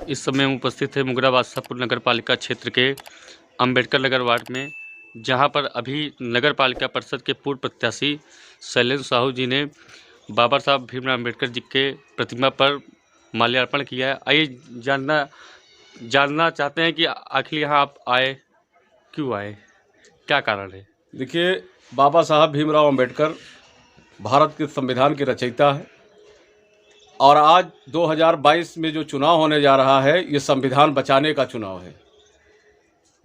इस समय हम उपस्थित है मुगरा बादशाहपुर नगर पालिका क्षेत्र के अंबेडकर नगर वार्ड में, जहां पर अभी नगर पालिका परिषद के पूर्व प्रत्याशी शैलेंद्र साहू जी ने बाबा साहब भीमराव अम्बेडकर जी के प्रतिमा पर माल्यार्पण किया है। आइए जानना चाहते हैं कि आखिर यहाँ आप आए, क्यों आए, क्या कारण है। देखिए, बाबा साहब भीमराव अम्बेडकर भारत के संविधान के रचयिता है और आज 2022 में जो चुनाव होने जा रहा है, ये संविधान बचाने का चुनाव है,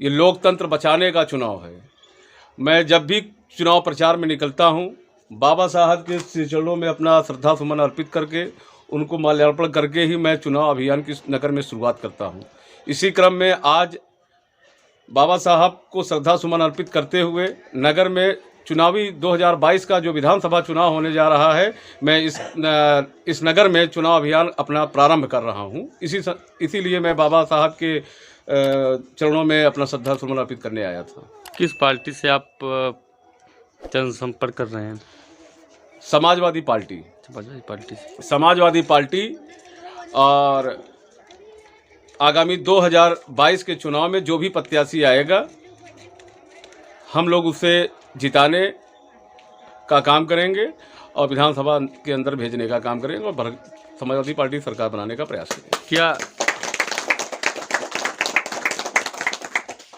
ये लोकतंत्र बचाने का चुनाव है। मैं जब भी चुनाव प्रचार में निकलता हूँ, बाबा साहब के श्री चरणों में अपना श्रद्धा सुमन अर्पित करके, उनको माल्यार्पण करके ही मैं चुनाव अभियान की नगर में शुरुआत करता हूँ। इसी क्रम में आज बाबा साहब को श्रद्धा सुमन अर्पित करते हुए नगर में चुनावी 2022 का जो विधानसभा चुनाव होने जा रहा है, मैं इस नगर में चुनाव अभियान अपना प्रारंभ कर रहा हूं। इसीलिए मैं बाबा साहब के चरणों में अपना श्रद्धा सुमन अर्पित करने आया था। किस पार्टी से आप जनसंपर्क कर रहे हैं। समाजवादी पार्टी से। समाजवादी पार्टी। और आगामी 2022 के चुनाव में जो भी प्रत्याशी आएगा, हम लोग उसे जिताने का काम करेंगे और विधानसभा के अंदर भेजने का काम करेंगे और समाजवादी पार्टी सरकार बनाने का प्रयास करेंगे। क्या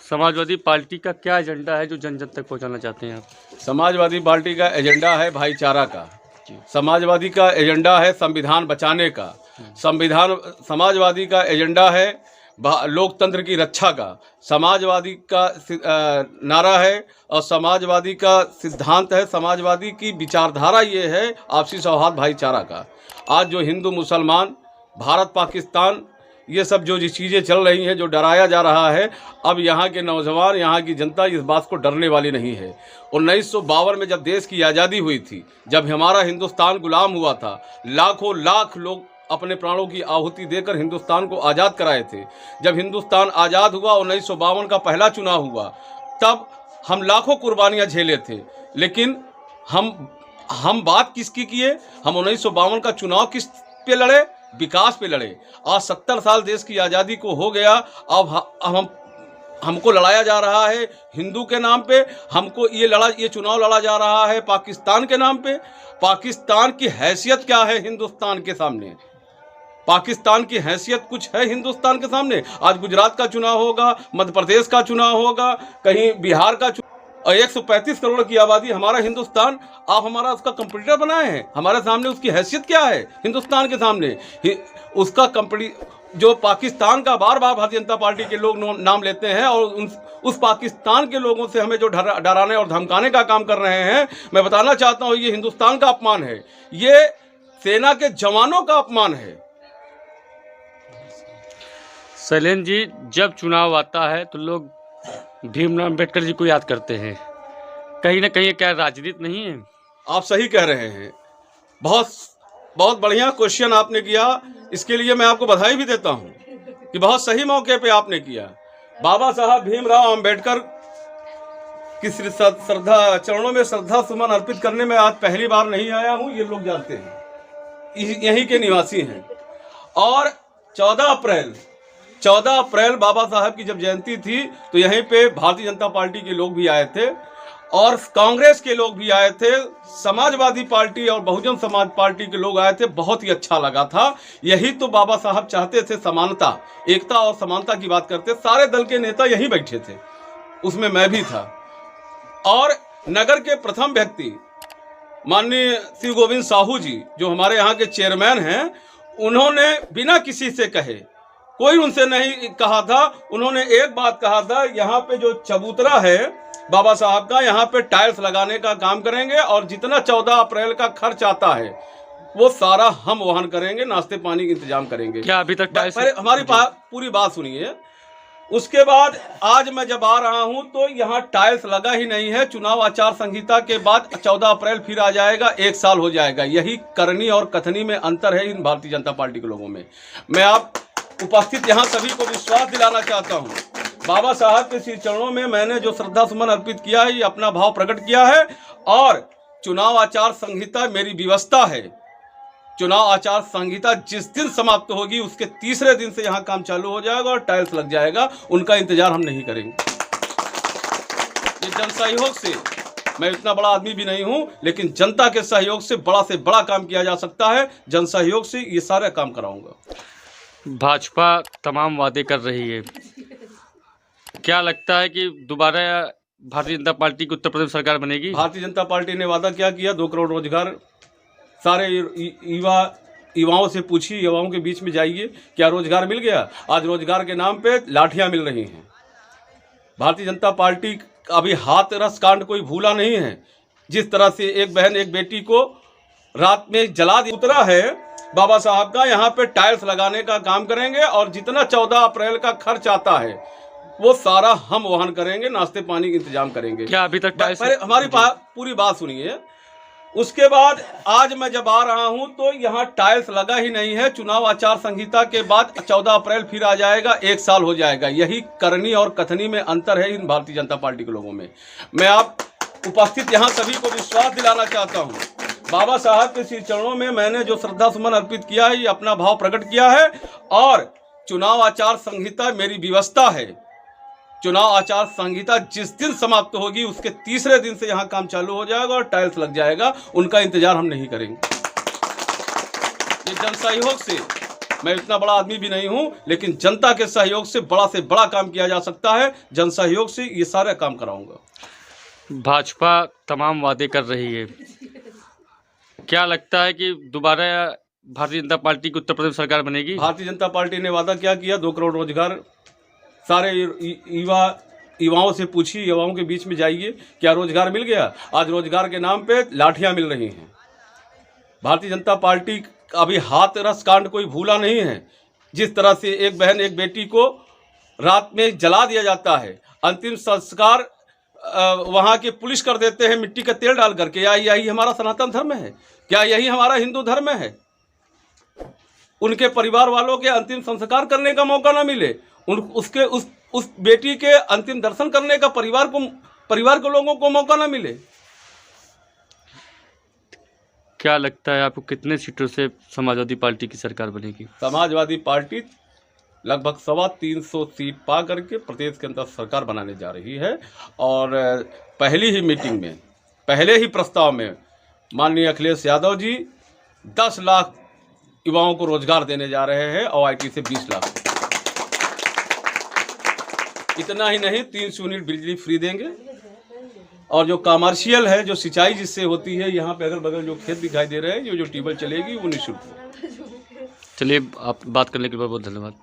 समाजवादी पार्टी का क्या एजेंडा है जो जन जन तक पहुंचाना चाहते हैं आप। समाजवादी पार्टी का एजेंडा है भाईचारा का। समाजवादी का एजेंडा है संविधान बचाने का। समाजवादी का एजेंडा है लोकतंत्र की रक्षा का। समाजवादी का नारा है और समाजवादी का सिद्धांत है, समाजवादी की विचारधारा ये है आपसी सौहार्द भाईचारा का। आज जो हिंदू मुसलमान, भारत पाकिस्तान, ये सब जो चीज़ें चल रही हैं, जो डराया जा रहा है, अब यहाँ के नौजवान, यहाँ की जनता इस बात को डरने वाली नहीं है। 1952 में जब देश की आज़ादी हुई थी, जब हमारा हिंदुस्तान गुलाम हुआ था, लाखों लाख लोग अपने प्राणों की आहुति देकर हिंदुस्तान को आज़ाद कराए थे। जब हिंदुस्तान आज़ाद हुआ, 1952 का पहला चुनाव हुआ, तब हम लाखों कुर्बानियाँ झेले थे। लेकिन हम बात किसकी किए? हम 1952 का चुनाव किस पे लड़े? विकास पे लड़े। आज 70 साल देश की आज़ादी को हो गया, अब हमको लड़ाया जा रहा है हिंदू के नाम पे। हमको ये चुनाव लड़ा जा रहा है पाकिस्तान के नाम पे। पाकिस्तान की हैसियत क्या है हिंदुस्तान के सामने? पाकिस्तान की हैसियत कुछ है हिंदुस्तान के सामने? आज गुजरात का चुनाव होगा, मध्य प्रदेश का चुनाव होगा, कहीं बिहार का और 135 करोड़ की आबादी हमारा हिंदुस्तान, आप हमारा उसका कंपटीटर बनाए हैं। हमारे सामने उसकी हैसियत क्या है हिंदुस्तान के सामने? उसका जो पाकिस्तान का बार बार भारतीय जनता पार्टी के लोग नाम लेते हैं और उस पाकिस्तान के लोगों से हमें जो डराने और धमकाने का काम कर रहे हैं, मैं बताना चाहता हूँ, ये हिंदुस्तान का अपमान है, ये सेना के जवानों का अपमान है। शैलेंद्र जी, जब चुनाव आता है तो लोग भीमराव अम्बेडकर जी को याद करते हैं, कहीं ना कहीं क्या राजनीति नहीं है? आप सही कह रहे हैं। बहुत बढ़िया क्वेश्चन आपने किया, इसके लिए मैं आपको बधाई भी देता हूं कि बहुत सही मौके पे आपने किया। बाबा साहब भीमराव अम्बेडकर की चरणों में श्रद्धा सुमन अर्पित करने में आज पहली बार नहीं आया हूं, ये लोग जानते हैं, यहीं के निवासी हैं। और 14 अप्रैल बाबा साहब की जब जयंती थी, तो यहीं पे भारतीय जनता पार्टी के लोग भी आए थे और कांग्रेस के लोग भी आए थे, समाजवादी पार्टी और बहुजन समाज पार्टी के लोग आए थे। बहुत ही अच्छा लगा था। यही तो बाबा साहब चाहते थे, समानता, एकता और समानता की बात करते। सारे दल के नेता यहीं बैठे थे, उसमें मैं भी था। और नगर के प्रथम व्यक्ति माननीय श्री गोविंद साहू जी, जो हमारे यहाँ के चेयरमैन हैं, उन्होंने बिना किसी से कहे, कोई उनसे नहीं कहा था, उन्होंने एक बात कहा था, यहाँ पे जो चबूतरा है बाबा साहब का, यहाँ पे टाइल्स लगाने का काम करेंगे और जितना 14 अप्रैल का खर्च आता है वो सारा हम वहन करेंगे, नाश्ते पानी का इंतजाम करेंगे। क्या अभी तक टाइल्स? हमारी पूरी बात सुनिए। उसके बाद आज मैं जब आ रहा हूं तो यहाँ टाइल्स लगा ही नहीं है। चुनाव आचार संहिता के बाद 14 अप्रैल फिर आ जाएगा, 1 साल हो जाएगा। यही करनी और कथनी में अंतर है इन भारतीय जनता पार्टी के लोगों में। मैं आप उपस्थित यहाँ सभी को विश्वास दिलाना चाहता हूँ, बाबा साहब के श्री चरणों में मैंने जो श्रद्धा सुमन अर्पित किया है, ये अपना भाव प्रकट किया है। और चुनाव आचार संहिता मेरी व्यवस्था है, चुनाव आचार संहिता जिस दिन समाप्त होगी उसके तीसरे दिन से यहाँ काम चालू हो जाएगा और टाइल्स लग जाएगा। उनका इंतजार हम नहीं करेंगे। ये जन सहयोग से, मैं इतना बड़ा आदमी भी नहीं हूँ, लेकिन जनता के सहयोग से बड़ा काम किया जा सकता है। जन सहयोग से ये सारा काम कराऊंगा। भाजपा तमाम वादे कर रही है, क्या लगता है कि दोबारा भारतीय जनता पार्टी की उत्तर प्रदेश सरकार बनेगी? भारतीय जनता पार्टी ने वादा क्या किया? 2 करोड़ रोजगार। सारे युवाओं से पूछिए, युवाओं के बीच में जाइए, क्या रोजगार मिल गया? आज रोजगार के नाम पे लाठियां मिल रही हैं। भारतीय जनता पार्टी अभी हाथरस कांड कोई भूला नहीं है। जिस तरह से एक बहन एक बेटी को रात में जला दिया, उतरा है बाबा साहब का, यहाँ पे टाइल्स लगाने का काम करेंगे और जितना 14 अप्रैल का खर्च आता है वो सारा हम वहन करेंगे, नाश्ते पानी का इंतजाम करेंगे। क्या अभी तक टाइल्स? हमारी पूरी बात सुनिए। उसके बाद आज मैं जब आ रहा हूं तो यहाँ टाइल्स लगा ही नहीं है। चुनाव आचार संहिता के बाद 14 अप्रैल फिर आ जाएगा, 1 साल हो जाएगा। यही करनी और कथनी में अंतर है इन भारतीय जनता पार्टी के लोगों में। मैं आप उपस्थित यहाँ सभी को विश्वास दिलाना चाहता हूँ, बाबा साहब के श्री चरणों में मैंने जो श्रद्धा सुमन अर्पित किया है, ये अपना भाव प्रकट किया है। और चुनाव आचार संहिता मेरी व्यवस्था है। चुनाव आचार संहिता जिस दिन समाप्त होगी उसके तीसरे दिन से यहाँ काम चालू हो जाएगा और टाइल्स लग जाएगा। उनका इंतजार हम नहीं करेंगे। ये जन सहयोग से, मैं इतना बड़ा आदमी भी नहीं हूँ, लेकिन जनता के सहयोग से बड़ा काम किया जा सकता है। जन सहयोग से ये सारा काम कराऊंगा। भाजपा तमाम वादे कर रही है, क्या लगता है कि दोबारा भारतीय जनता पार्टी की उत्तर प्रदेश सरकार बनेगी? भारतीय जनता पार्टी ने वादा क्या किया? 2 करोड़ रोजगार। सारे युवाओं से पूछिए, युवाओं के बीच में जाइए, क्या रोजगार मिल गया? आज रोजगार के नाम पे लाठियां मिल रही हैं। भारतीय जनता पार्टी अभी हाथरस कांड कोई भूला नहीं है। जिस तरह से एक बहन एक बेटी को रात में जला दिया जाता है, अंतिम संस्कार वहाँ के पुलिस कर देते हैं मिट्टी का तेल डाल करके। या यही हमारा सनातन धर्म है? क्या यही हमारा हिंदू धर्म है? उनके परिवार वालों के अंतिम संस्कार करने का मौका ना मिले, उस बेटी के अंतिम दर्शन करने का परिवार के लोगों को मौका ना मिले। क्या लगता है आपको कितने सीटों से समाजवादी पार्टी की सरकार बनेगी? समाजवादी पार्टी लगभग 325 सीट पा करके प्रदेश के अंदर सरकार बनाने जा रही है। और पहली ही मीटिंग में, पहले ही प्रस्ताव में माननीय अखिलेश यादव जी 10 लाख युवाओं को रोजगार देने जा रहे हैं और OIT से 20 लाख। इतना ही नहीं, 300 यूनिट बिजली फ्री देंगे। और जो कमर्शियल है, जो सिंचाई जिससे होती है, यहाँ पे अगल बगल जो खेत दिखाई दे रहे हैं, जो ट्यूबवेल चलेगी वो निःशुल्क। चलिए, आप बात करने के लिए बहुत बहुत धन्यवाद।